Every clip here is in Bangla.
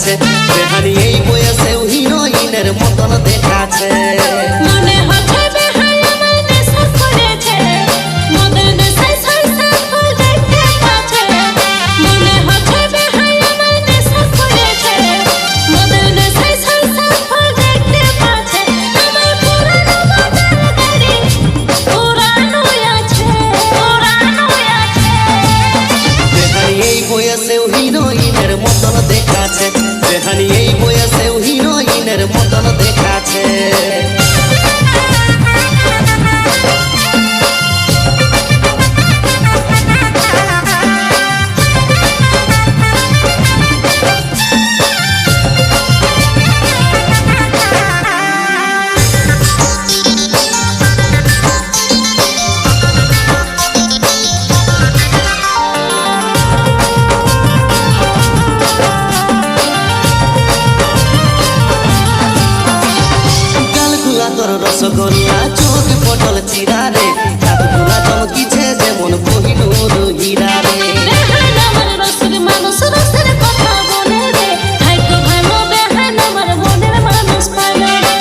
দেখাচ্ছে, বেহানি এই বয়সেও হিরোইনের মতন দেখাচ্ছে। মনে হচ্ছে বেহাই আমার নেশা করেছে, মদের নেশায় সরষার ফুল দেখতে পাচ্ছে। মনে হচ্ছে বেহাই আমার নেশা করেছে, মদের নেশায় সরষার ফুল দেখতে পাচ্ছে। আমার পুরানো মোটর গাড়ি পুরানো আছে, পুরানো আছে। বেহানি এই বয়সেও হিরোইনের মতন দেখাচ্ছে, বেহানি এই বয়সেও হিরোইনের মতন দেখাচ্ছে। রসগোল্লা চোখ পটল চিরা রে, হাতগুলা চমকিছে যেমন কোহিনূর হীরা রে। বেহান আমার রসের মানুষ, রসের কথা বলে রে, ভাইকে ভালো বেহান আমার মনের মানুষ পালে রে।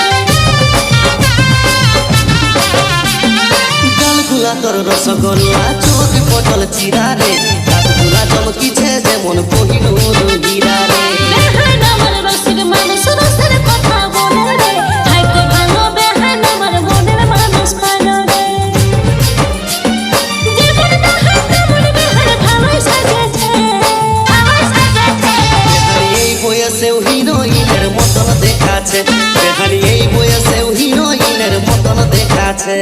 গালগুলা তোর রসগোল্লা চোখ পটল চিরা রে, হাতগুলা চমকিছে যেমন কোহিনূর হীরা রে। বেহান আমার রসের মানুষ, রসের কথা বলে রে, ভাইকে ভালো বেহান আমার মনের মানুষ পালে রে। জীবনটা হাতে মন বেহান ভালোই সাজেছে, ভালোই সাজেছে। বেহানি এই বয়সেও হিরোইনের মতন দেখাচ্ছে, বেহানি এই বয়সেও হিরোইনের মতন দেখাচ্ছে।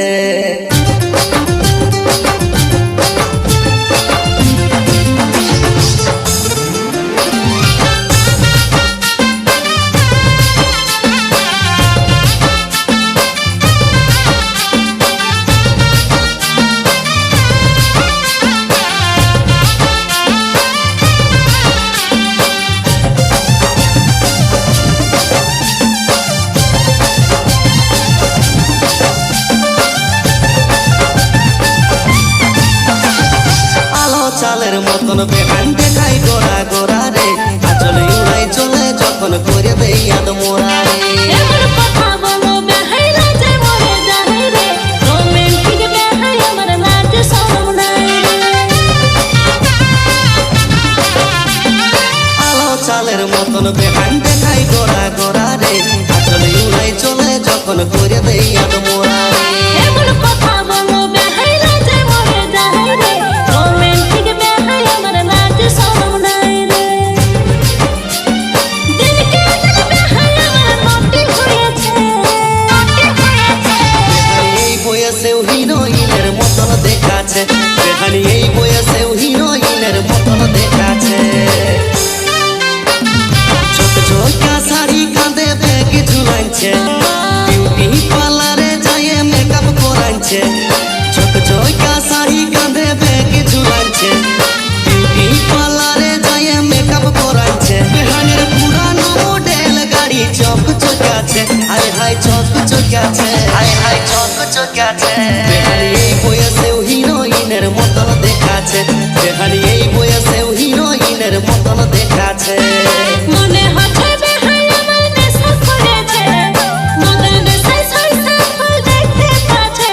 চালের মতন বেহান দেখাই গোরা গোরা রে, আচলে উড়াই চলে যখন করে দেই আদ মোরা রে। এমন কথা বলো বেহাই লাজে মরে যায় রে, রোমান্টিক বেহাই আমার লাজ শরম নাই রে। আলো চালের মতন বেহান দেখাই গোরা গোরা রে, আচলে উড়াই চলে যখন করে দেই আদ মোরা রে। এমন কথা বলো বেহাই লাজে মরে যায় রে, রোমান্টিক বেহাই আমার লাজ শরম নাই রে। দিনকে দিন বেহাই আমার নটি হয়েছে, নটি হয়েছে। বেহানি এই বয়সেও হিরোইনের মতন দেখাচ্ছে, বেহানি এই বয়সেও হিরোইনের মতন দেখাচ্ছে। ছোট ছোটা শাড়ি কাঁধে ব্যাগ ঝুলাইছে, বিউটি পার্লারে যায় মেকআপ করাইছে। ছোট ছোটা শাড়ি কাঁধে ব্যাগ ঝুলাইছে, বিউটি পার্লারে যায় মেকআপ করাইছে। বেহানের পুরানো মডেল গাড়ি চক চকাছে, হায় হায় চক চকাছে, হায় হায় চক চকাছে। বেহানি এই বয়সেও হিরোইনের মতন দেখাচ্ছে, বেহানি এই বয়সেও হিরোইনের মতন দেখাচ্ছে। মনে হচ্ছে বেহাই আমার নেশা করেছে, মদের নেশায় সরষার ফুল দেখতে পাচ্ছে।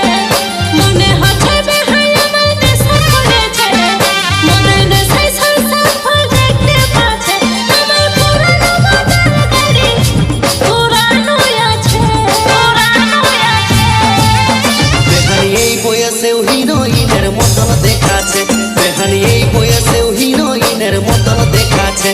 মনে হচ্ছে বেহাই আমার নেশা করেছে, মদের নেশায় সরষার ফুল দেখতে পাচ্ছে। আমার পুরানো মোটর গাড়ি পুরানো আছে, পুরানো আছে। বেহানি এই বয়সেও হিরোইনের মতন দেখাচ্ছে, বেহানি এই বয়সেও হিরোইনের মতন দেখাচ্ছে।